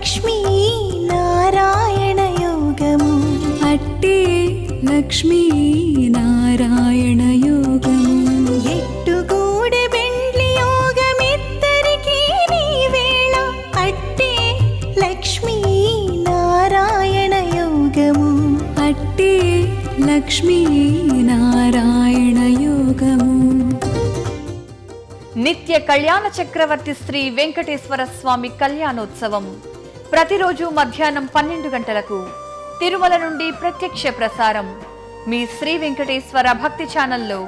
లక్ష్మీ నారాయణ యోగము అట్టే లక్ష్మీ నారాయణ యోగము ఎట్టుగూడె బెండ్లి యోగమిద్దరికీ నీ వేళ అట్టే లక్ష్మీ నారాయణ యోగము అట్టే లక్ష్మీ నారాయణ యోగము నిత్య కళ్యాణ చక్రవర్తి శ్రీ వెంకటేశ్వర స్వామి కళ్యాణోత్సవం ప్రతిరోజు మధ్యాహ్నం 12 గంటలకు తిరుమల నుండి ప్రత్యక్ష ప్రసారం మీ శ్రీ వెంకటేశ్వర భక్తి ఛానల్లో.